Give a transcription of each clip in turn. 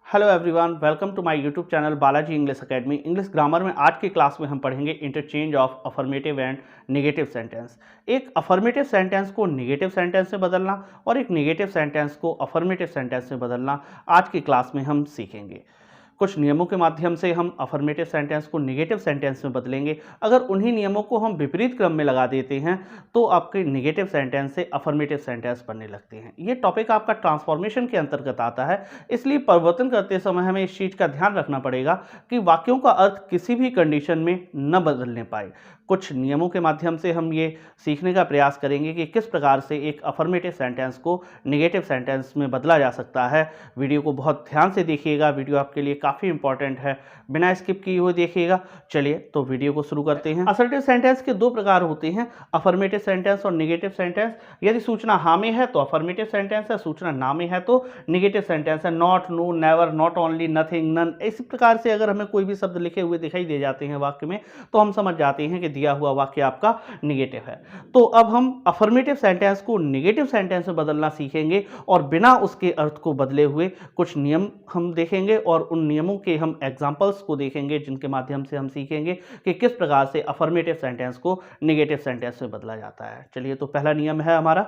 Hello everyone, welcome to my YouTube channel Balaji English academy. English grammar में आज की class में हम पढ़ेंगे interchange of affirmative and negative sentence. एक अफर्मेटिव सेंटेंस को नेगेटिव सेंटेंस में बदलना और एक नेगेटिव सेंटेंस को अफर्मेटिव सेंटेंस में बदलना आज की क्लास में हम सीखेंगे। कुछ नियमों के माध्यम से हम अफर्मेटिव सेंटेंस को नेगेटिव सेंटेंस में बदलेंगे। अगर उन्हीं नियमों को हम विपरीत क्रम में लगा देते हैं तो आपके नेगेटिव सेंटेंस से अफर्मेटिव सेंटेंस बनने लगते हैं। ये टॉपिक आपका ट्रांसफॉर्मेशन के अंतर्गत आता है, इसलिए परिवर्तन करते समय हमें इस चीज़ का ध्यान रखना पड़ेगा कि वाक्यों का अर्थ किसी भी कंडीशन में न बदलने पाए। कुछ नियमों के माध्यम से हम ये सीखने का प्रयास करेंगे कि किस प्रकार से एक अफर्मेटिव सेंटेंस को नेगेटिव सेंटेंस में बदला जा सकता है। वीडियो को बहुत ध्यान से देखिएगा, वीडियो आपके लिए काफ़ी इंपॉर्टेंट है, बिना स्किप किए हुए देखिएगा। चलिए तो वीडियो को शुरू करते हैं। असर्टिव सेंटेंस के दो प्रकार होते हैं, अफर्मेटिव सेंटेंस और नेगेटिव सेंटेंस। यदि सूचना हाँ में है तो अफर्मेटिव सेंटेंस है, सूचना ना में है तो नेगेटिव सेंटेंस है। Not, no, never, not only, nothing, none, इसी प्रकार से अगर हमें कोई भी शब्द लिखे हुए दिखाई दे जाते हैं वाक्य में तो हम समझ जाते हैं कि दिया हुआ वाक्य आपका नेगेटिव है। तो अब हम अफर्मेटिव सेंटेंस को नेगेटिव सेंटेंस में बदलना सीखेंगे और बिना उसके अर्थ को बदले हुए कुछ नियम हम देखेंगे और उन नियमों के हम एग्जांपल्स को देखेंगे जिनके माध्यम से हम सीखेंगे कि किस प्रकार से अफर्मेटिव सेंटेंस को नेगेटिव सेंटेंस में बदला जाता है। चलिए तो पहला नियम है हमारा,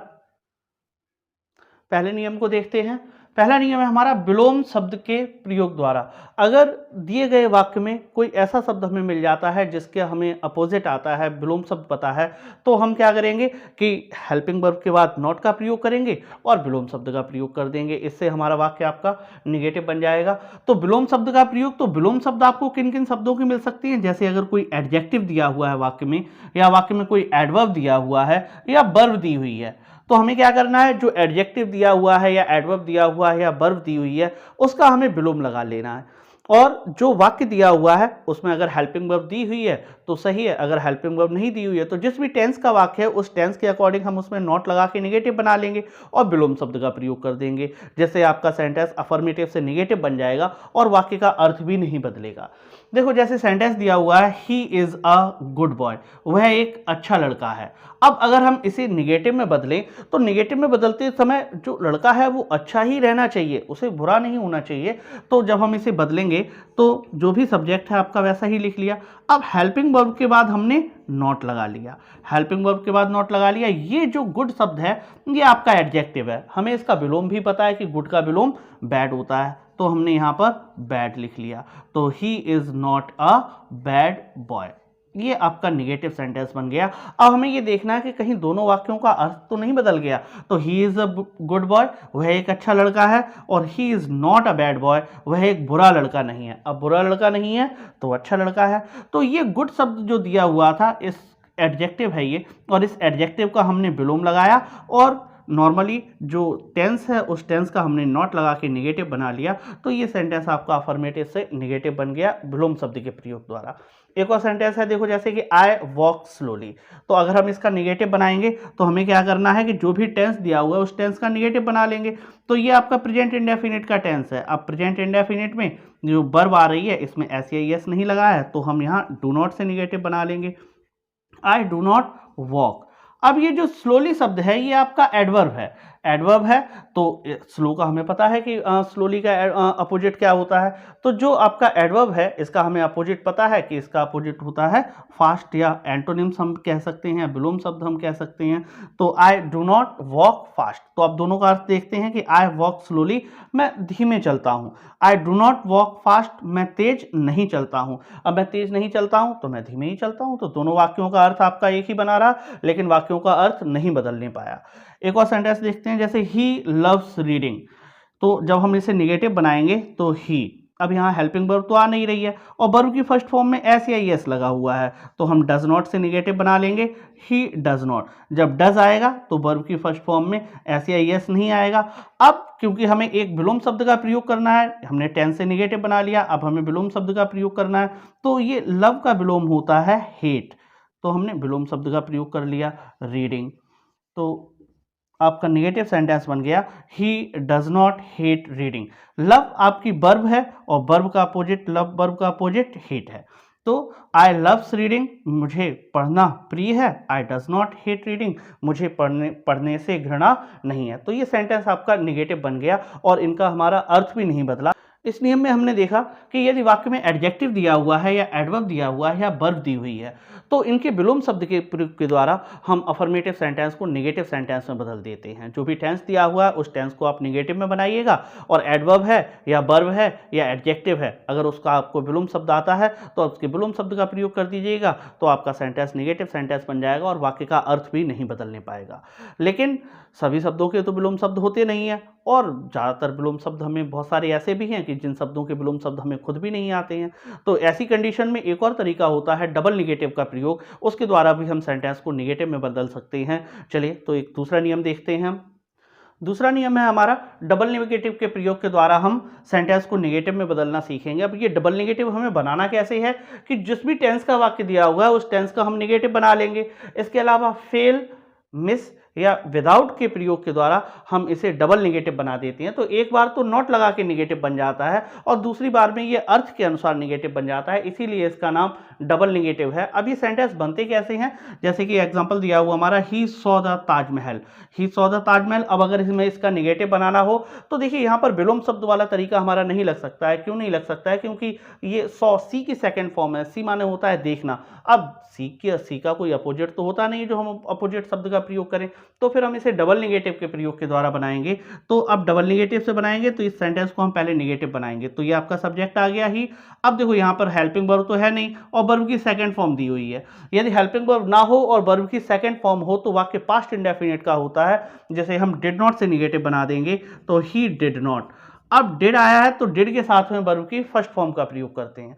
पहले नियम को देखते हैं। पहला नियम है हमारा विलोम शब्द के प्रयोग द्वारा। अगर दिए गए वाक्य में कोई ऐसा शब्द हमें मिल जाता है जिसके हमें अपोजिट आता है, विलोम शब्द पता है, तो हम क्या करेंगे कि हेल्पिंग वर्ब के बाद नॉट का प्रयोग करेंगे और विलोम शब्द का प्रयोग कर देंगे। इससे हमारा वाक्य आपका निगेटिव बन जाएगा। तो विलोम शब्द का प्रयोग, तो विलोम शब्द आपको किन किन शब्दों की मिल सकती हैं, जैसे अगर कोई एडजेक्टिव दिया हुआ है वाक्य में, या वाक्य में कोई एडवर्ब दिया हुआ है या वर्ब दी हुई है, तो हमें क्या करना है, जो एडजेक्टिव दिया हुआ है या एडवर्ब दिया हुआ है या वर्ब दी हुई है उसका हमें विलोम लगा लेना है। और जो वाक्य दिया हुआ है उसमें अगर हेल्पिंग वर्ब दी हुई है तो सही है, अगर हेल्पिंग वर्ब नहीं दी हुई है तो जिस भी टेंस का वाक्य है उस टेंस के अकॉर्डिंग हम उसमें नॉट लगा के नेगेटिव बना लेंगे और विलोम शब्द का प्रयोग कर देंगे। जैसे आपका सेंटेंस अफर्मेटिव से नेगेटिव बन जाएगा और वाक्य का अर्थ भी नहीं बदलेगा। देखो जैसे सेंटेंस दिया हुआ है, he is a good boy, वह एक अच्छा लड़का है। अब अगर हम इसे निगेटिव में बदलें तो निगेटिव में बदलते समय जो लड़का है वो अच्छा ही रहना चाहिए, उसे बुरा नहीं होना चाहिए। तो जब हम इसे बदलेंगे तो जो भी सब्जेक्ट है आपका वैसा ही लिख लिया। अब हेल्पिंग वर्ब के बाद हमने नॉट लगा लिया, हेल्पिंग वर्ब के बाद नॉट लगा लिया। ये जो गुड शब्द है ये आपका एडजेक्टिव है, हमें इसका विलोम भी पता है कि गुड का विलोम बैड होता है, तो हमने यहाँ पर बैड लिख लिया। तो he is not a bad boy, ये आपका निगेटिव सेंटेंस बन गया। अब हमें ये देखना है कि कहीं दोनों वाक्यों का अर्थ तो नहीं बदल गया। तो he is a good boy, वह एक अच्छा लड़का है, और he is not a bad boy, वह एक बुरा लड़का नहीं है। अब बुरा लड़का नहीं है तो अच्छा लड़का है। तो ये गुड शब्द जो दिया हुआ था इस एडजेक्टिव है ये, और इस एडजेक्टिव का हमने विलोम लगाया और नॉर्मली जो टेंस है उस टेंस का हमने नॉट लगा के नेगेटिव बना लिया। तो ये सेंटेंस आपका अफर्मेटिव से नेगेटिव बन गया विलोम शब्द के प्रयोग द्वारा। एक और सेंटेंस है, देखो जैसे कि आई वॉक स्लोली। तो अगर हम इसका नेगेटिव बनाएंगे तो हमें क्या करना है कि जो भी टेंस दिया हुआ है उस टेंस का नेगेटिव बना लेंगे। तो ये आपका प्रेजेंट इंडेफिनिट का टेंस है। अब प्रेजेंट इंडेफिनिट में जो वर्ब आ रही है इसमें एस नहीं लगा है, तो हम यहाँ डू नॉट से नेगेटिव बना लेंगे, आई डू नॉट वॉक। अब ये जो स्लोली शब्द है ये आपका एडवर्ब है, एडवर्ब है। तो स्लो का हमें पता है कि स्लोली का अपोजिट क्या होता है। तो जो आपका एडवर्ब है इसका हमें अपोजिट पता है कि इसका अपोजिट होता है फास्ट, या एंटोनिम्स हम कह सकते हैं, विलोम शब्द हम कह सकते हैं। तो I do not walk fast, तो आप दोनों का अर्थ देखते हैं कि आई वॉक स्लोली, मैं धीमे चलता हूँ। I do not walk fast, मैं तेज नहीं चलता हूँ। अब मैं तेज नहीं चलता हूँ तो मैं धीमे ही चलता हूँ। तो दोनों वाक्यों का अर्थ आपका एक ही बना रहा, लेकिन वाक्यों का अर्थ नहीं बदलने पाया। एक और सेंटेंस देखते हैं, जैसे ही लव्स रीडिंग। तो जब हम इसे नेगेटिव बनाएंगे तो ही, अब यहाँ हेल्पिंग वर्ब तो आ नहीं रही है और वर्ब की फर्स्ट फॉर्म में एस या एस लगा हुआ है, तो हम डज नॉट से नेगेटिव बना लेंगे, ही डज नॉट। जब डज आएगा तो वर्ब की फर्स्ट फॉर्म में एस या एस नहीं आएगा। अब क्योंकि हमें एक विलोम शब्द का प्रयोग करना है, हमने टेंस से नेगेटिव बना लिया, अब हमें विलोम शब्द का प्रयोग करना है। तो ये लव का विलोम होता है हेट, तो हमने विलोम शब्द का प्रयोग कर लिया रीडिंग। तो आपका नेगेटिव सेंटेंस बन गया, he does not hate reading. Love आपकी वर्ब है और वर्ब का अपोजिट, लव वर्ब का अपोजिट हेट है। तो आई लव्स रीडिंग, मुझे पढ़ना प्रिय है। I does not hate reading, मुझे पढ़ने से घृणा नहीं है। तो ये सेंटेंस आपका नेगेटिव बन गया और इनका हमारा अर्थ भी नहीं बदला। इस नियम में हमने देखा कि यदि वाक्य में एडजेक्टिव दिया हुआ है या एडवर्ब दिया हुआ है या वर्ब दी हुई है तो इनके विलोम शब्द के प्रयोग के द्वारा हम अफर्मेटिव सेंटेंस को नेगेटिव सेंटेंस में बदल देते हैं। जो भी टेंस दिया हुआ है उस टेंस को आप नेगेटिव में बनाइएगा और एडवर्ब है या वर्ब है या एडजेक्टिव है अगर उसका आपको विलोम शब्द आता है तो उसके विलोम शब्द का प्रयोग कर दीजिएगा तो आपका सेंटेंस नेगेटिव सेंटेंस बन जाएगा और वाक्य का अर्थ भी नहीं बदलने पाएगा। लेकिन सभी शब्दों के तो विलोम शब्द होते नहीं है और ज़्यादातर विलोम शब्द हमें बहुत सारे ऐसे भी हैं कि जिन शब्दों के विलोम शब्द हमें खुद भी नहीं आते हैं। तो ऐसी कंडीशन में एक और तरीका होता है डबल नेगेटिव का प्रयोग, उसके द्वारा भी हम सेंटेंस को नेगेटिव में बदल सकते हैं। चलिए तो एक दूसरा नियम देखते हैं हम। दूसरा नियम है हमारा डबल नेगेटिव के प्रयोग के द्वारा हम सेंटेंस को नेगेटिव में बदलना सीखेंगे। अब ये डबल नेगेटिव हमें बनाना कैसे है कि जिस भी टेंस का वाक्य दिया हुआ है उस टेंस का हम नेगेटिव बना लेंगे। इसके अलावा फेल, मिस या विदाउट के प्रयोग के द्वारा हम इसे डबल नेगेटिव बना देते हैं। तो एक बार तो नॉट लगा के नेगेटिव बन जाता है और दूसरी बार में ये अर्थ के अनुसार नेगेटिव बन जाता है, इसीलिए इसका नाम डबल नेगेटिव है। अब ये सेंटेंस बनते कैसे हैं, जैसे कि एग्जांपल दिया हुआ हमारा he saw the Taj Mahal. He saw the Taj Mahal, अब अगर इसमें इसका नेगेटिव बनाना हो तो देखिए यहाँ पर विलोम शब्द वाला तरीका हमारा नहीं लग सकता है। क्यों नहीं लग सकता है, क्योंकि ये सॉ सी की सेकेंड फॉर्म है, सी माने होता है देखना। अब सी का कोई अपोजिट तो होता नहीं जो हम अपोजिट शब्द का प्रयोग करें, तो फिर हम इसे डबल नेगेटिव के प्रयोग के द्वारा बनाएंगे। तो अब डबल नेगेटिव से बनाएंगे तो इस सेंटेंस को हम पहले नेगेटिव बनाएंगे। तो ये आपका सब्जेक्ट आ गया ही। अब देखो यहाँ पर हेल्पिंग वर्ब तो है नहीं और वर्ब की सेकंड फॉर्म दी हुई है। यदि हेल्पिंग वर्ब ना हो और वर्ब की सेकंड फॉर्म हो तो वाक्य पास्ट इंडेफिनिट का होता है। जैसे हम डिड नॉट से नेगेटिव बना देंगे तो ही डिड नॉट। अब डिड आया है तो डिड के साथ में वर्ब की फर्स्ट फॉर्म का प्रयोग करते हैं,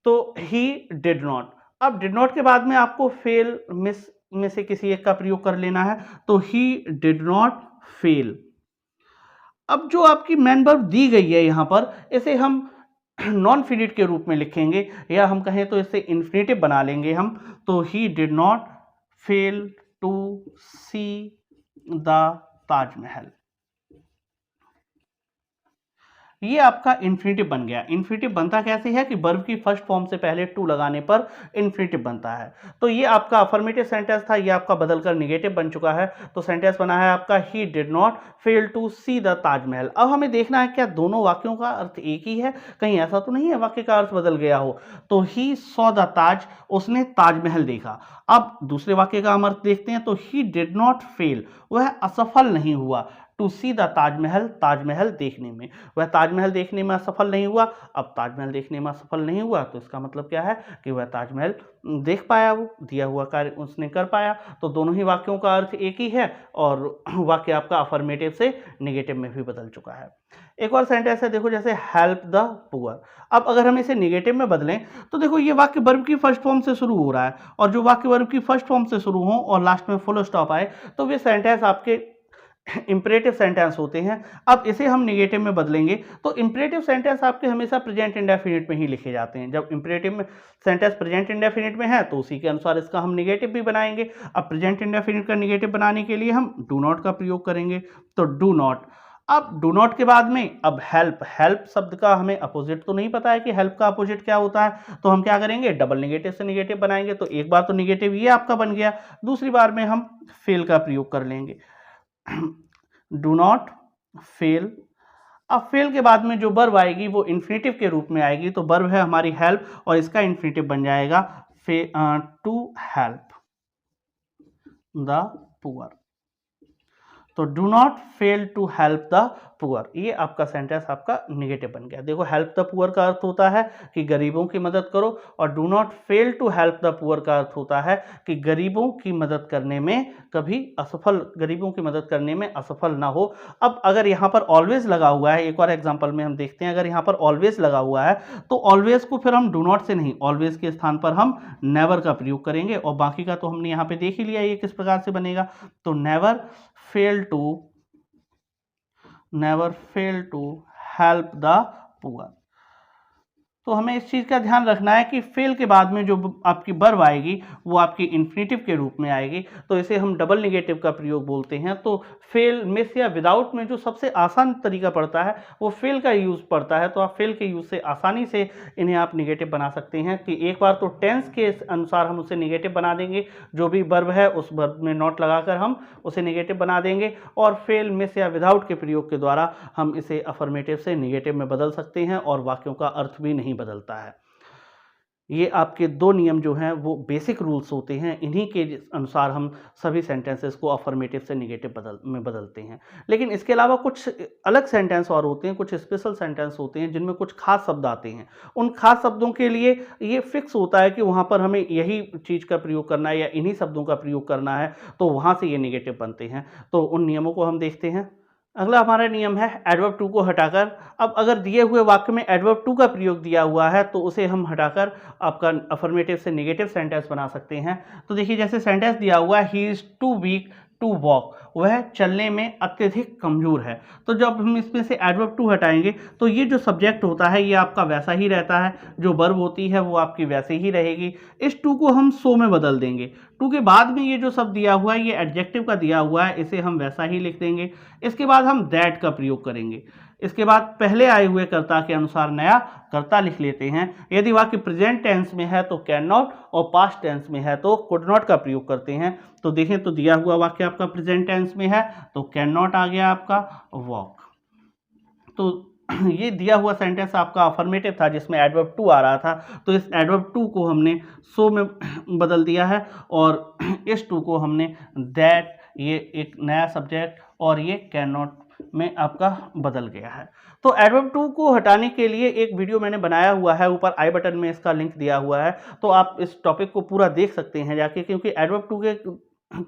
तो ही डिड नॉट। अब डिड नॉट के बाद में आपको फेल, मिस में से किसी एक का प्रयोग कर लेना है, तो ही डिड नॉट फेल। अब जो आपकी मेन वर्ब दी गई है यहाँ पर, इसे हम नॉन फिनिट के रूप में लिखेंगे या हम कहें तो इसे इन्फिनेटिव बना लेंगे हम। तो he did not fail to see the Taj Mahal. ये आपका इन्फिनेटिव बन गया। इन्फिनेटिव बनता कैसे है कि वर्ब की फर्स्ट फॉर्म से पहले टू लगाने पर इन्फिनेटिव बनता है। तो ये आपका अफर्मेटिव सेंटेंस था, ये आपका बदलकर नेगेटिव बन चुका है। तो सेंटेंस बना है आपका he did not fail to see the Taj Mahal. अब हमें देखना है क्या दोनों वाक्यों का अर्थ एक ही है, कहीं ऐसा तो नहीं है वाक्य का अर्थ बदल गया हो। तो ही सॉ द ताज, उसने ताजमहल देखा। अब दूसरे वाक्य का हम अर्थ देखते हैं, तो ही डिड नॉट फेल, वह असफल नहीं हुआ to see the Taj Mahal, Taj Mahal देखने में। वह ताजमहल देखने में असफल नहीं हुआ। अब ताजमहल देखने में असफल नहीं हुआ तो इसका मतलब क्या है कि वह ताजमहल देख पाया, वो दिया हुआ कार्य उसने कर पाया। तो दोनों ही वाक्यों का अर्थ एक ही है और वाक्य आपका अफर्मेटिव से नेगेटिव में भी बदल चुका है। एक और सेंटेंस है, देखो जैसे हेल्प द पुअर। अब अगर हम इसे नेगेटिव में बदलें तो देखो ये वाक्य वर्ब की फर्स्ट फॉर्म से शुरू हो रहा है और जो वाक्य वर्ब की फर्स्ट फॉर्म से शुरू हो और लास्ट में फुल स्टॉप आए तो वे सेंटेंस आपके इंपरेटिव सेंटेंस होते हैं। अब इसे हम नेगेटिव में बदलेंगे तो इंपरेटिव सेंटेंस आपके हमेशा प्रेजेंट इंडेफिनिट में ही लिखे जाते हैं। जब इंपरेटिव में सेंटेंस प्रेजेंट इंडेफिनिट में है तो उसी के अनुसार इसका हम नेगेटिव भी बनाएंगे। अब प्रेजेंट इंडेफिनिट का नेगेटिव बनाने के लिए हम डू नॉट का प्रयोग करेंगे, तो डू नॉट। अब डू नॉट के बाद में अब हेल्प, हेल्प शब्द का हमें अपोजिट तो नहीं पता है कि हेल्प का अपोजिट क्या होता है, तो हम क्या करेंगे डबल नेगेटिव से नेगेटिव बनाएंगे। तो एक बार तो नेगेटिव ये आपका बन गया, दूसरी बार में हम फेल का प्रयोग कर लेंगे, डू नॉट फेल। अब फेल के बाद में जो वर्ब आएगी वो इन्फिनेटिव के रूप में आएगी। तो वर्ब है हमारी हेल्प और इसका इन्फिनेटिव बन जाएगा टू हेल्प द पुअर। तो do not fail to help the poor, ये आपका सेंटेंस आपका नेगेटिव बन गया। देखो हेल्प द पुअर का अर्थ होता है कि गरीबों की मदद करो और do not fail to help the poor का अर्थ होता है कि गरीबों की मदद करने में कभी असफल, गरीबों की मदद करने में असफल ना हो। अब अगर यहाँ पर ऑलवेज लगा हुआ है, एक और एग्जांपल में हम देखते हैं, अगर यहाँ पर ऑलवेज लगा हुआ है तो ऑलवेज को फिर हम डू नॉट से नहीं, ऑलवेज के स्थान पर हम नेवर का प्रयोग करेंगे और बाकी का तो हमने यहाँ पे देख ही लिया ये किस प्रकार से बनेगा। तो never fail to help the poor. तो हमें इस चीज़ का ध्यान रखना है कि फेल के बाद में जो आपकी वर्ब आएगी वो आपकी इन्फिनेटिव के रूप में आएगी, तो इसे हम डबल नेगेटिव का प्रयोग बोलते हैं। तो फेल, मिस या विदाउट में जो सबसे आसान तरीका पड़ता है वो फेल का यूज़ पड़ता है। तो आप फेल के यूज़ से आसानी से इन्हें आप नेगेटिव बना सकते हैं कि एक बार तो टेंस के अनुसार हम उसे नेगेटिव बना देंगे, जो भी वर्ब है उस वर्ब में नॉट लगाकर हम उसे नेगेटिव बना देंगे, और फेल, मिस या विदाउट के प्रयोग के द्वारा हम इसे अफर्मेटिव से नेगेटिव में बदल सकते हैं और वाक्यों का अर्थ भी नहीं बदलता है। ये आपके दो नियम जो हैं वो बेसिक रूल्स होते हैं, इन्हीं के अनुसार हम सभी सेंटेंसेस को अफर्मेटिव से नेगेटिव बदलते हैं। लेकिन इसके अलावा कुछ अलग सेंटेंस और होते हैं, कुछ स्पेशल सेंटेंस होते हैं जिनमें कुछ खास शब्द आते हैं। उन खास शब्दों के लिए ये फिक्स होता है कि वहाँ पर हमें यही चीज़ का प्रयोग करना है या इन्हीं शब्दों का प्रयोग करना है, तो वहाँ से ये नेगेटिव बनते हैं। तो उन नियमों को हम देखते हैं। अगला हमारा नियम है एडवर्ब टू को हटाकर। अब अगर दिए हुए वाक्य में एडवर्ब टू का प्रयोग दिया हुआ है तो उसे हम हटाकर आपका अफर्मेटिव से नेगेटिव सेंटेंस बना सकते हैं। तो देखिए, जैसे सेंटेंस दिया हुआ है, he is too weak to walk, वह चलने में अत्यधिक कमजोर है। तो जब हम इसमें से एडवर्ब टू हटाएंगे तो ये जो सब्जेक्ट होता है ये आपका वैसा ही रहता है, जो वर्ब होती है वो आपकी वैसे ही रहेगी। इस टू को हम सो में बदल देंगे। टू के बाद में ये जो शब्द दिया हुआ है ये एडजेक्टिव का दिया हुआ है, इसे हम वैसा ही लिख देंगे। इसके बाद हम दैट का प्रयोग करेंगे। इसके बाद पहले आए हुए कर्ता के अनुसार नया कर्ता लिख लेते हैं। यदि वाक्य प्रेजेंट टेंस में है तो कैन नॉट, और पास्ट टेंस में है तो कुड नॉट का प्रयोग करते हैं। तो देखें, तो दिया हुआ वाक्य आपका प्रेजेंट टेंस में है तो कैन नॉट आ गया आपका वॉक। तो ये दिया हुआ सेंटेंस आपका अफर्मेटिव था जिसमें एडवर्ब टू आ रहा था, तो इस एडवर्ब टू को हमने सो में बदल दिया है, और इस टू को हमने दैट, ये एक नया सब्जेक्ट, और ये कैन नॉट में आपका बदल गया है। तो एडवर्ब टू को हटाने के लिए एक वीडियो मैंने बनाया हुआ है, ऊपर आई बटन में इसका लिंक दिया हुआ है, तो आप इस टॉपिक को पूरा देख सकते हैं जाके, क्योंकि एडवर्ब टू के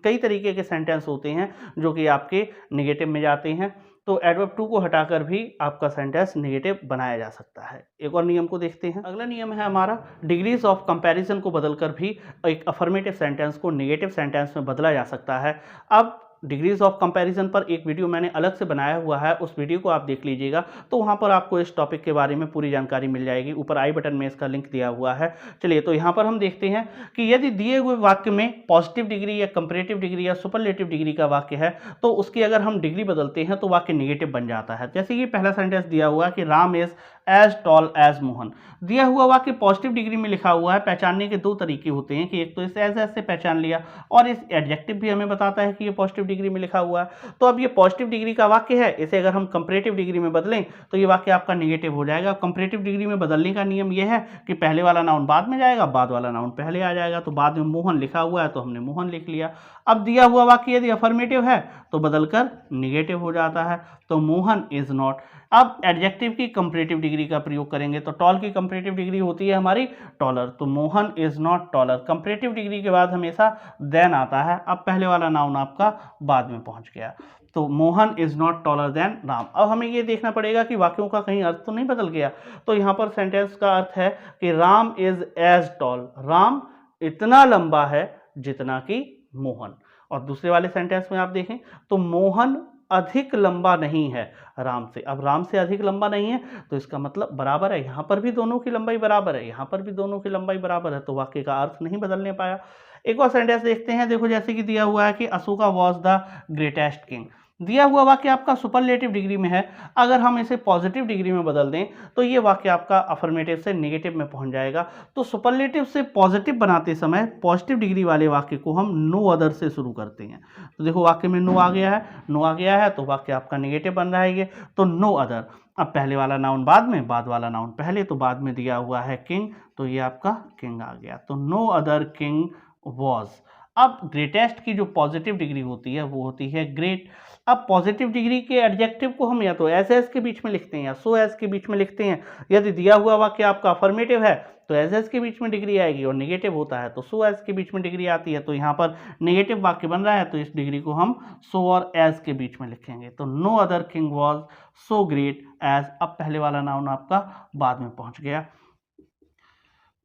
कई तरीके के सेंटेंस होते हैं जो कि आपके नेगेटिव में जाते हैं। तो एडवर्ब टू को हटाकर भी आपका सेंटेंस नेगेटिव बनाया जा सकता है। एक और नियम को देखते हैं। अगला नियम है हमारा, डिग्रीज ऑफ कंपैरिजन को बदलकर भी एक अफर्मेटिव सेंटेंस को नेगेटिव सेंटेंस में बदला जा सकता है। अब डिग्रीज ऑफ कंपैरिजन पर एक वीडियो मैंने अलग से बनाया हुआ है, उस वीडियो को आप देख लीजिएगा, तो वहाँ पर आपको इस टॉपिक के बारे में पूरी जानकारी मिल जाएगी। ऊपर आई बटन में इसका लिंक दिया हुआ है। चलिए, तो यहाँ पर हम देखते हैं कि यदि दिए हुए वाक्य में पॉजिटिव डिग्री या कंपैरेटिव डिग्री या सुपरलेटिव डिग्री का वाक्य है तो उसकी अगर हम डिग्री बदलते हैं तो वाक्य नेगेटिव बन जाता है। जैसे ये पहला सेंटेंस दिया हुआ है कि Ram is as tall as Mohan. दिया हुआ वाक्य पॉजिटिव डिग्री में लिखा हुआ है। पहचानने के दो तरीके होते हैं कि एक तो इस एज से पहचान लिया, और इस एडजेक्टिव भी हमें बताता है कि ये पॉजिटिव डिग्री में लिखा हुआ है। तो अब ये पॉजिटिव डिग्री का वाक्य है, इसे अगर हम कंपैरेटिव डिग्री में बदलें तो ये वाक्य आपका नेगेटिव हो जाएगा। कंपैरेटिव डिग्री में बदलने का नियम ये है कि पहले वाला नाउन बाद में जाएगा, बाद वाला नाउन पहले आ जाएगा। तो बाद में मोहन लिखा हुआ है तो हमने मोहन लिख लिया। अब दिया हुआ वाक्य यदि अफर्मेटिव है तो बदलकर नेगेटिव हो जाता है, तो मोहन इज नॉट। अब एडजेक्टिव की कंपैरेटिव डिग्री का प्रयोग करेंगे तो टॉल की कंपैरेटिव डिग्री होती है हमारी टॉलर, तो Mohan is not taller. Comparative degree के बाद हमेशा देन आता है। अब पहले वाला नाउन आपका बाद में पहुंच गया, तो Mohan is not taller than Ram. अब हमें ये देखना पड़ेगा कि वाक्यों का कहीं अर्थ तो नहीं बदल गया। तो यहाँ पर सेंटेंस का अर्थ है कि Ram is as tall, Ram इतना लंबा है जितना कि मोहन। और दूसरे वाले सेंटेंस में आप देखें तो मोहन अधिक लंबा नहीं है राम से। अब राम से अधिक लंबा नहीं है तो इसका मतलब बराबर है, यहाँ पर भी दोनों की लंबाई बराबर है, यहाँ पर भी दोनों की लंबाई बराबर है, तो वाक्य का अर्थ नहीं बदलने पाया। एक और सेंटेंस देखते हैं। देखो, जैसे कि दिया हुआ है कि Ashoka was the greatest king. दिया हुआ वाक्य आपका सुपरलेटिव डिग्री में है, अगर हम इसे पॉजिटिव डिग्री में बदल दें तो ये वाक्य आपका अफर्मेटिव से नेगेटिव में पहुंच जाएगा। तो सुपरलेटिव से पॉजिटिव बनाते समय पॉजिटिव डिग्री वाले वाक्य को हम नो अदर से शुरू करते हैं। तो देखो, वाक्य में नो आ गया है, नो आ गया है तो वाक्य आपका नेगेटिव बन रहा है ये, तो नो अदर। अब पहले वाला नाउन बाद में, बाद वाला नाउन पहले, तो बाद में दिया हुआ है किंग, तो ये आपका किंग आ गया, तो नो अदर किंग वॉज। अब ग्रेटेस्ट की जो पॉजिटिव डिग्री होती है वो होती है ग्रेट। अब पॉजिटिव डिग्री के एडजेक्टिव को हम या तो एज के बीच में लिखते हैं या सो एज के बीच में लिखते हैं। यदि दिया हुआ वाक्य आपका अफर्मेटिव है तो एज के बीच में डिग्री आएगी, और नेगेटिव होता है तो सो एज के बीच में डिग्री आती है। तो यहाँ पर नेगेटिव वाक्य बन रहा है तो इस डिग्री को हम सो और एज के बीच में लिखेंगे। तो no other king was so great as. अब पहले वाला नाउन आपका बाद में पहुँच गया।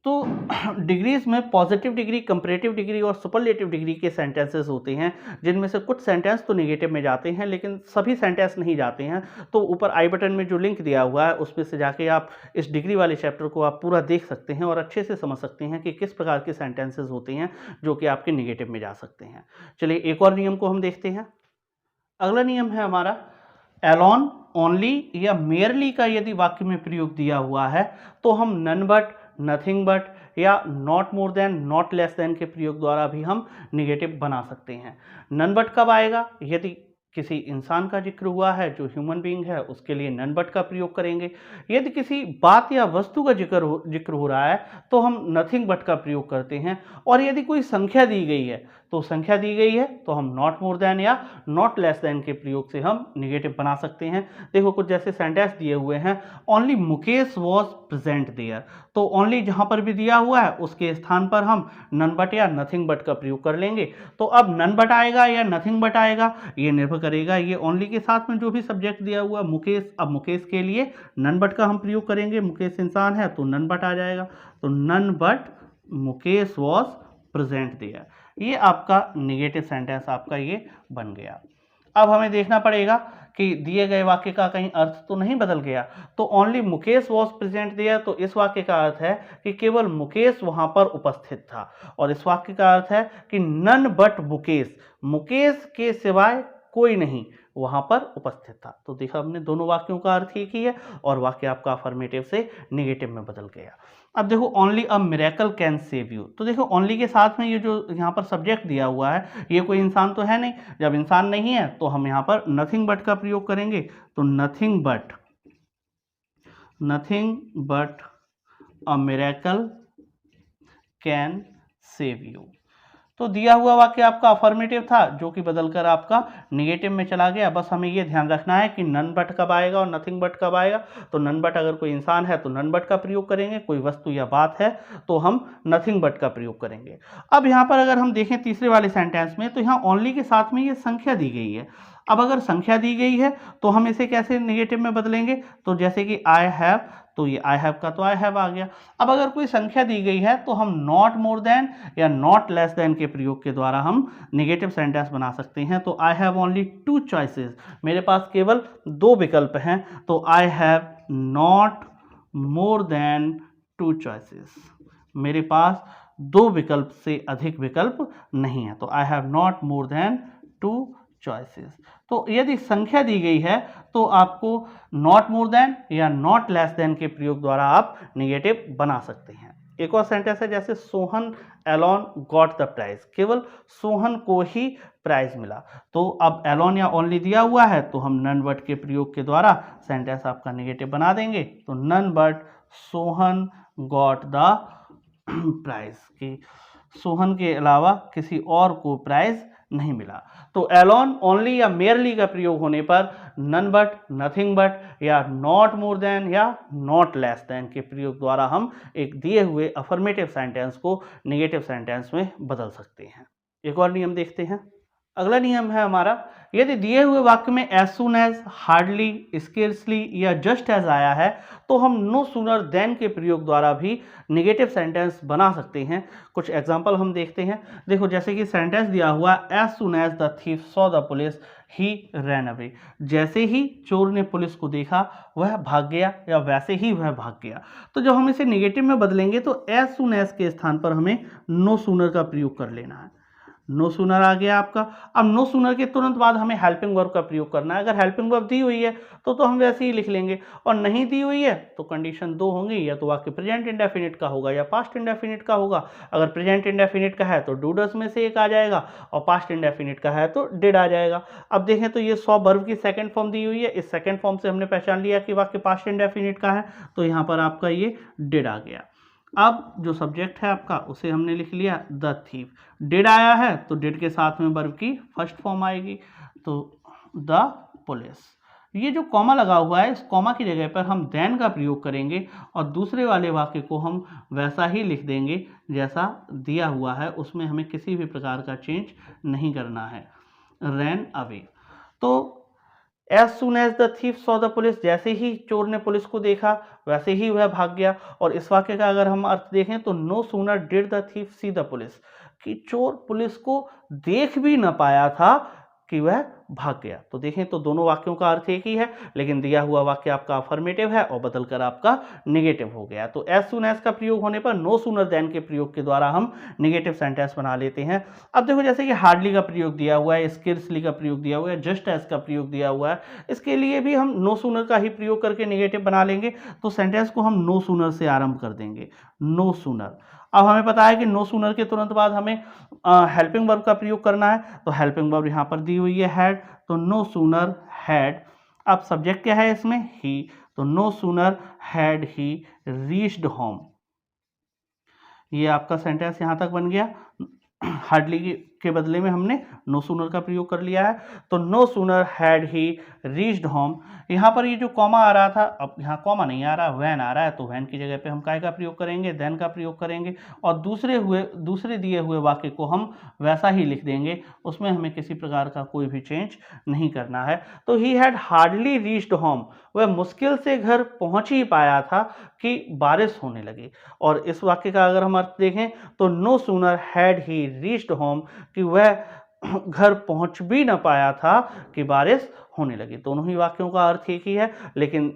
तो डिग्रीज में पॉजिटिव डिग्री, कंपैरेटिव डिग्री और सुपरलेटिव डिग्री के सेंटेंसेस होते हैं, जिनमें से कुछ सेंटेंस तो नेगेटिव में जाते हैं लेकिन सभी सेंटेंस नहीं जाते हैं। तो ऊपर आई बटन में जो लिंक दिया हुआ है उसमें से जाके आप इस डिग्री वाले चैप्टर को आप पूरा देख सकते हैं और अच्छे से समझ सकते हैं कि किस प्रकार के सेंटेंसेस होते हैं जो कि आपके नेगेटिव में जा सकते हैं। चलिए एक और नियम को हम देखते हैं। अगला नियम है हमारा एलोन, ओनली या मेयरली का यदि वाक्य में प्रयोग दिया हुआ है तो हम नन बट, नथिंग बट या not more than, not less than के प्रयोग द्वारा भी हम निगेटिव बना सकते हैं। नन बट कब आएगा? यदि किसी इंसान का जिक्र हुआ है जो ह्यूमन बीइंग है, उसके लिए नन बट का प्रयोग करेंगे। यदि किसी बात या वस्तु का जिक्र हो रहा है तो हम नथिंग बट का प्रयोग करते हैं। और यदि कोई संख्या दी गई है तो संख्या दी गई है तो हम नॉट मोर देन या नॉट लेस देन के प्रयोग से हम निगेटिव बना सकते हैं। देखो कुछ जैसे सेंटेंस दिए हुए हैं, only Mukesh was present there, तो ओनली जहां पर भी दिया हुआ है उसके स्थान पर हम नन बट या नथिंग बट का प्रयोग कर लेंगे। तो अब नन बट आएगा या नथिंग बट आएगा ये निर्भर करेगा, ये ओनली के साथ में जो भी सब्जेक्ट दिया हुआ मुकेश, अब मुकेश के लिए नन बट का हम प्रयोग करेंगे। मुकेश इंसान है तो नन बट आ जाएगा, तो none but Mukesh was present there, ये आपका निगेटिव सेंटेंस आपका ये बन गया। अब हमें देखना पड़ेगा कि दिए गए वाक्य का कहीं अर्थ तो नहीं बदल गया। तो only Mukesh was present there, तो इस वाक्य का अर्थ है कि केवल मुकेश वहां पर उपस्थित था। और इस वाक्य का अर्थ है कि नन बट मुकेश, मुकेश के सिवाय कोई नहीं वहां पर उपस्थित था। तो देखा हमने दोनों वाक्यों का अर्थ एक ही है और वाक्य आपका अफर्मेटिव से निगेटिव में बदल गया। अब देखो only a miracle can save you, तो देखो ओनली के साथ में ये जो यहाँ पर सब्जेक्ट दिया हुआ है ये कोई इंसान तो है नहीं। जब इंसान नहीं है तो हम यहाँ पर नथिंग बट का प्रयोग करेंगे। तो nothing but a miracle can save you, तो दिया हुआ वाक्य आपका अफर्मेटिव था जो कि बदलकर आपका निगेटिव में चला गया। बस हमें ये ध्यान रखना है कि नन बट कब आएगा और नथिंग बट कब आएगा। तो नन बट अगर कोई इंसान है तो नन बट का प्रयोग करेंगे, कोई वस्तु या बात है तो हम नथिंग बट का प्रयोग करेंगे। अब यहाँ पर अगर हम देखें तीसरे वाले सेंटेंस में, तो यहाँ ओनली के साथ में ये संख्या दी गई है। अब अगर संख्या दी गई है तो हम इसे कैसे निगेटिव में बदलेंगे? तो जैसे कि आई हैव, तो ये आई हैव का तो आई हैव आ गया। अब अगर कोई संख्या दी गई है तो हम नॉट मोर देन या नॉट लेस देन के प्रयोग के द्वारा हम निगेटिव सेंटेंस बना सकते हैं। तो आई हैव ओनली 2 चॉइसेस, मेरे पास केवल 2 विकल्प हैं। तो I have not more than 2 choices, मेरे पास 2 विकल्प से अधिक विकल्प नहीं है। तो I have not more than 2 choices. तो यदि संख्या दी गई है तो आपको नॉट मोर देन या नॉट लेस देन के प्रयोग द्वारा आप निगेटिव बना सकते हैं। एक और सेंटेंस है जैसे Sohan alone got the prize, केवल सोहन को ही प्राइज मिला। तो अब एलोन या ओनली दिया हुआ है तो हम नन बट के प्रयोग के द्वारा सेंटेंस आपका निगेटिव बना देंगे। तो none but Sohan got the prize, कि सोहन के अलावा किसी और को प्राइज नहीं मिला। तो एलोन, ओनली या मेयरली का प्रयोग होने पर नन बट, नथिंग बट या नॉट मोर देन या नॉट लेस देन के प्रयोग द्वारा हम एक दिए हुए अफर्मेटिव सेंटेंस को निगेटिव सेंटेंस में बदल सकते हैं। एक और नियम देखते हैं। अगला नियम है हमारा, यदि दिए हुए वाक्य में as soon as, hardly, scarcely या जस्ट एज आया है तो हम नो सूनर देन के प्रयोग द्वारा भी निगेटिव सेंटेंस बना सकते हैं। कुछ एग्जांपल हम देखते हैं। देखो जैसे कि सेंटेंस दिया हुआ as soon as the thief saw the police he ran away, जैसे ही चोर ने पुलिस को देखा वह भाग गया या वैसे ही वह भाग गया। तो जब हम इसे निगेटिव में बदलेंगे तो एज सुन एज के स्थान पर हमें नो सूनर का प्रयोग कर लेना है। नो सूनर आ गया आपका। अब नो सूनर के तुरंत बाद हमें हेल्पिंग वर्ब का प्रयोग करना है। अगर हेल्पिंग वर्ब दी हुई है तो हम वैसे ही लिख लेंगे, और नहीं दी हुई है तो कंडीशन 2 होंगी, या तो वाक्य प्रेजेंट इंडेफिनिट का होगा या पास्ट इंडेफिनिट का होगा। अगर प्रेजेंट इंडेफिनिट का है तो डू डज में से एक आ जाएगा, और पास्ट इंडेफिनिट का है तो डिड आ जाएगा। अब देखें तो ये सॉ वर्ब की सेकंड फॉर्म दी हुई है, इस सेकंड फॉर्म से हमने पहचान लिया कि वाक्य पास्ट इंडेफिनिट का है, तो यहाँ पर आपका ये डिड आ गया। अब जो सब्जेक्ट है आपका उसे हमने लिख लिया द थीफ। डिड आया है तो डिड के साथ में वर्ब की फर्स्ट फॉर्म आएगी, तो द पुलिस। ये जो कॉमा लगा हुआ है, इस कॉमा की जगह पर हम देन का प्रयोग करेंगे और दूसरे वाले वाक्य को हम वैसा ही लिख देंगे जैसा दिया हुआ है, उसमें हमें किसी भी प्रकार का चेंज नहीं करना है। Ran away. तो as soon as the thief saw the police, जैसे ही चोर ने पुलिस को देखा वैसे ही वह भाग गया। और इस वाक्य का अगर हम अर्थ देखें तो no sooner did the thief see the police, कि चोर पुलिस को देख भी न पाया था कि वह भाग गया। तो देखें तो दोनों वाक्यों का अर्थ एक ही है, लेकिन दिया हुआ वाक्य आपका अफर्मेटिव है और बदलकर आपका निगेटिव हो गया। तो एज सुन एज का प्रयोग होने पर नो सूनर देन के प्रयोग के द्वारा हम निगेटिव सेंटेंस बना लेते हैं। अब देखो जैसे कि हार्डली का प्रयोग दिया हुआ है, स्किर्सली का प्रयोग दिया हुआ है, जस्ट एज का प्रयोग दिया हुआ है, इसके लिए भी हम नो सूनर का ही प्रयोग करके निगेटिव बना लेंगे। तो सेंटेंस को हम नो सूनर से आरंभ कर देंगे, नो सूनर। अब हमें पता है कि नो सूनर के तुरंत बाद हमें हेल्पिंग वर्ब का प्रयोग करना है, तो हेल्पिंग वर्ब यहाँ पर दी हुई है हैड, तो नो सूनर हैड। अब सब्जेक्ट क्या है इसमें, ही, तो no sooner had he reached home. ये आपका सेंटेंस यहाँ तक बन गया। हार्डली के बदले में हमने नो सूनर का प्रयोग कर लिया है, तो no sooner had he reached home. यहाँ पर ये जो कॉमा आ रहा था, अब यहाँ कॉमा नहीं आ रहा, वैन आ रहा है, तो वैन की जगह पे हम काय का प्रयोग करेंगे, देन का प्रयोग करेंगे, और दूसरे दिए हुए वाक्य को हम वैसा ही लिख देंगे, उसमें हमें किसी प्रकार का कोई भी चेंज नहीं करना है। तो he had hardly reached home, वह मुश्किल से घर पहुंच ही पाया था कि बारिश होने लगी। और इस वाक्य का अगर हम अर्थ देखें तो no sooner had he reached home, कि वह घर पहुंच भी न पाया था कि बारिश होने लगी। दोनों ही वाक्यों का अर्थ एक ही है, लेकिन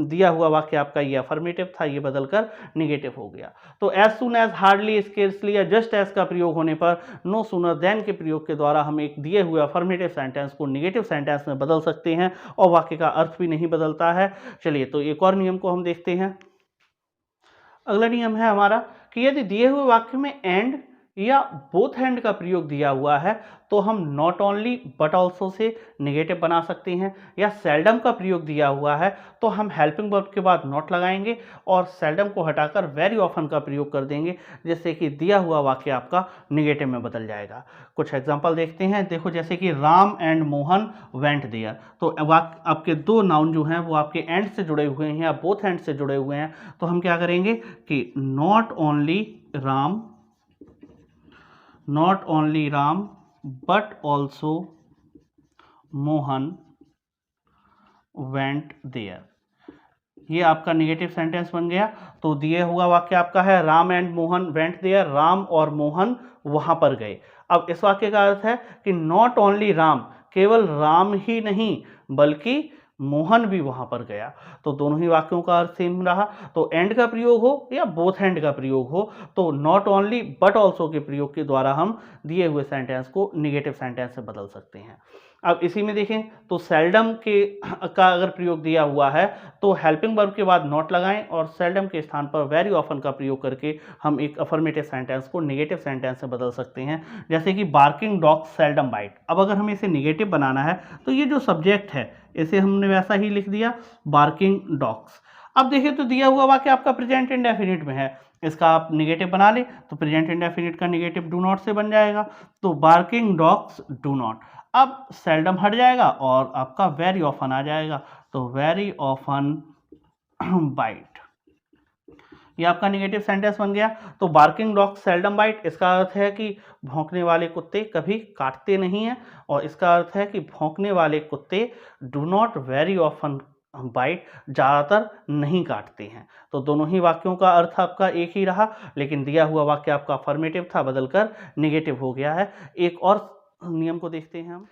दिया हुआ वाक्य आपका ये अफर्मेटिव था, ये बदलकर निगेटिव हो गया। तो as soon as, hardly, scarcely या जस्ट एज का प्रयोग होने पर नो सूनर देन के प्रयोग के द्वारा हम एक दिए हुए अफर्मेटिव सेंटेंस को निगेटिव सेंटेंस में बदल सकते हैं और वाक्य का अर्थ भी नहीं बदलता है। चलिए तो एक और नियम को हम देखते हैं। अगला नियम है हमारा कि यदि दिए हुए वाक्य में एंड या बोथ हैंड का प्रयोग दिया हुआ है तो हम not only but also say negative बना सकते हैं, या सेल्डम का प्रयोग दिया हुआ है तो हम हेल्पिंग वर्ब के बाद नॉट लगाएंगे और सेल्डम को हटाकर वेरी ऑफन का प्रयोग कर देंगे, जिससे कि दिया हुआ वाक्य आपका निगेटिव में बदल जाएगा। कुछ एग्जांपल देखते हैं। देखो जैसे कि Ram and Mohan went there, तो आपके दो नाउन जो हैं वो आपके एंड से जुड़े हुए हैं या बोथ हैंड से जुड़े हुए हैं, तो हम क्या करेंगे कि not only Ram but also Mohan went there। ये आपका निगेटिव सेंटेंस बन गया। तो दिए हुआ वाक्य आपका है Ram and Mohan went there, Ram और मोहन वहां पर गए। अब इस वाक्य का अर्थ है कि नॉट ओनली राम, केवल राम ही नहीं बल्कि मोहन भी वहां पर गया। तो दोनों ही वाक्यों का अर्थ सेम रहा। तो एंड का प्रयोग हो या बोथ हैंड का प्रयोग हो, तो नॉट ओनली बट ऑल्सो के प्रयोग के द्वारा हम दिए हुए सेंटेंस को निगेटिव सेंटेंस से बदल सकते हैं। अब इसी में देखें तो सेल्डम का अगर प्रयोग दिया हुआ है तो हेल्पिंग वर्ब के बाद नॉट लगाएं और सेल्डम के स्थान पर वेरी ऑफन का प्रयोग करके हम एक अफर्मेटिव सेंटेंस को निगेटिव सेंटेंस से बदल सकते हैं। जैसे कि बार्किंग डॉग सेल्डम बाइट। अब अगर हमें इसे निगेटिव बनाना है तो ये जो सब्जेक्ट है इसे हमने वैसा ही लिख दिया, बार्किंग डॉग्स। अब देखिए तो दिया हुआ वाक्य आपका प्रेजेंट इंडेफिनिट में है, इसका आप निगेटिव बना ले तो प्रेजेंट इंडेफिनिट का निगेटिव डू नॉट से बन जाएगा। तो बार्किंग डॉग्स डू नॉट। अब सेल्डम हट जाएगा और आपका वेरी ऑफन आ जाएगा, तो वेरी ऑफन बाइट। ये आपका निगेटिव सेंटेंस बन गया। तो बार्किंग डॉग सेल्डम बाइट, इसका अर्थ है कि भौंकने वाले कुत्ते कभी काटते नहीं हैं, और इसका अर्थ है कि भौंकने वाले कुत्ते do not very often bite, ज़्यादातर नहीं काटते हैं। तो दोनों ही वाक्यों का अर्थ आपका एक ही रहा, लेकिन दिया हुआ वाक्य आपका अफर्मेटिव था, बदलकर निगेटिव हो गया है। एक और नियम को देखते हैं हम।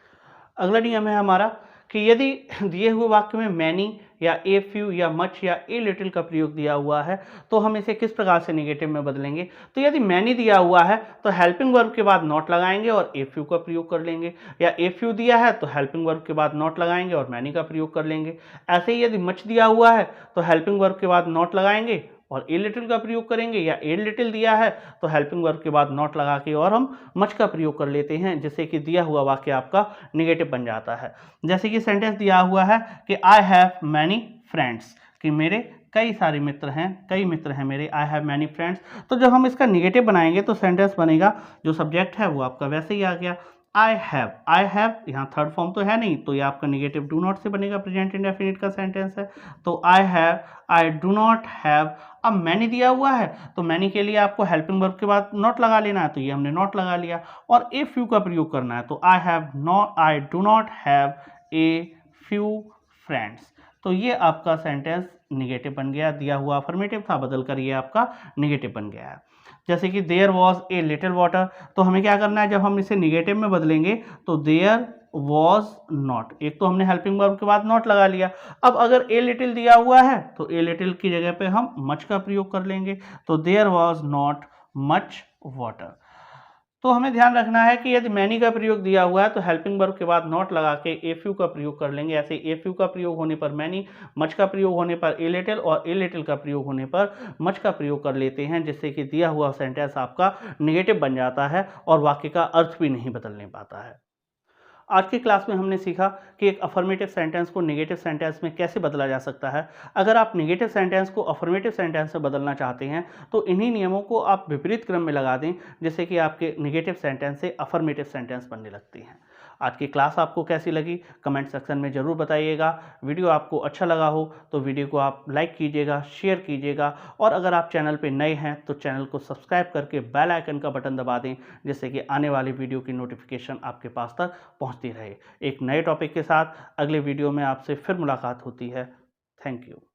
अगला नियम है हमारा कि यदि दिए हुए वाक्य में मैनी या ए फ्यू या मच या ए लिटिल का प्रयोग दिया हुआ है तो हम इसे किस प्रकार से निगेटिव में बदलेंगे। तो यदि मैनी दिया हुआ है तो हेल्पिंग वर्ब के बाद नॉट लगाएंगे और ए फ्यू का प्रयोग कर लेंगे, या ए फ्यू दिया है तो हेल्पिंग वर्ब के बाद नॉट लगाएंगे और मैनी का प्रयोग कर लेंगे। ऐसे ही यदि मच दिया हुआ है तो हेल्पिंग वर्ब के बाद नॉट लगाएंगे और ए लिटिल का प्रयोग करेंगे, या ए लिटिल दिया है तो हेल्पिंग वर्ब के बाद नॉट लगा के और हम मच का प्रयोग कर लेते हैं, जिससे कि दिया हुआ वाक्य आपका निगेटिव बन जाता है। जैसे कि सेंटेंस दिया हुआ है कि आई हैव मैनी फ्रेंड्स, कि मेरे कई सारे मित्र हैं, कई मित्र हैं मेरे, आई हैव मैनी फ्रेंड्स। तो जब हम इसका निगेटिव बनाएंगे तो सेंटेंस बनेगा, जो सब्जेक्ट है वो आपका वैसे ही आ गया, आई हैव यहाँ थर्ड फॉर्म तो है नहीं, तो ये आपका निगेटिव डू नॉट से बनेगा, प्रेजेंट इंडेफिनिट का सेंटेंस है। तो आई डू नॉट हैव। अब मैनी दिया हुआ है तो मैनी के लिए आपको हेल्पिंग वर्ब के बाद नॉट लगा लेना है, तो ये हमने नॉट लगा लिया, और ए फ्यू का प्रयोग करना है, तो I do not have a few friends. तो ये आपका सेंटेंस निगेटिव बन गया, दिया हुआ अफर्मेटिव था बदल कर ये आपका निगेटिव बन गया है। जैसे कि there was a little water, तो हमें क्या करना है, जब हम इसे निगेटिव में बदलेंगे तो देयर वॉज नॉट, एक तो हमने हेल्पिंग वर्ब के बाद नॉट लगा लिया। अब अगर ए लिटिल दिया हुआ है तो ए लिटिल की जगह पे हम मच का प्रयोग कर लेंगे, तो there was not much water. तो हमें ध्यान रखना है कि यदि मैनी का प्रयोग दिया हुआ है तो हेल्पिंग वर्ब के बाद नॉट लगा के ए फ्यू का प्रयोग कर लेंगे। ऐसे ए फ्यू का प्रयोग होने पर मैनी, मच का प्रयोग होने पर ए लिटिल और ए लिटिल का प्रयोग होने पर मच का प्रयोग कर लेते हैं, जिससे कि दिया हुआ सेंटेंस आपका निगेटिव बन जाता है और वाक्य का अर्थ भी नहीं बदलने पाता है। आज की क्लास में हमने सीखा कि एक अफर्मेटिव सेंटेंस को नेगेटिव सेंटेंस में कैसे बदला जा सकता है। अगर आप नेगेटिव सेंटेंस को अफर्मेटिव सेंटेंस में बदलना चाहते हैं तो इन्हीं नियमों को आप विपरीत क्रम में लगा दें, जिससे कि आपके नेगेटिव सेंटेंस से अफर्मेटिव सेंटेंस बनने लगती हैं। आज की क्लास आपको कैसी लगी कमेंट सेक्शन में ज़रूर बताइएगा। वीडियो आपको अच्छा लगा हो तो वीडियो को आप लाइक कीजिएगा, शेयर कीजिएगा, और अगर आप चैनल पे नए हैं तो चैनल को सब्सक्राइब करके बेल आइकन का बटन दबा दें, जिससे कि आने वाली वीडियो की नोटिफिकेशन आपके पास तक पहुंचती रहे। एक नए टॉपिक के साथ अगले वीडियो में आपसे फिर मुलाकात होती है। Thank you.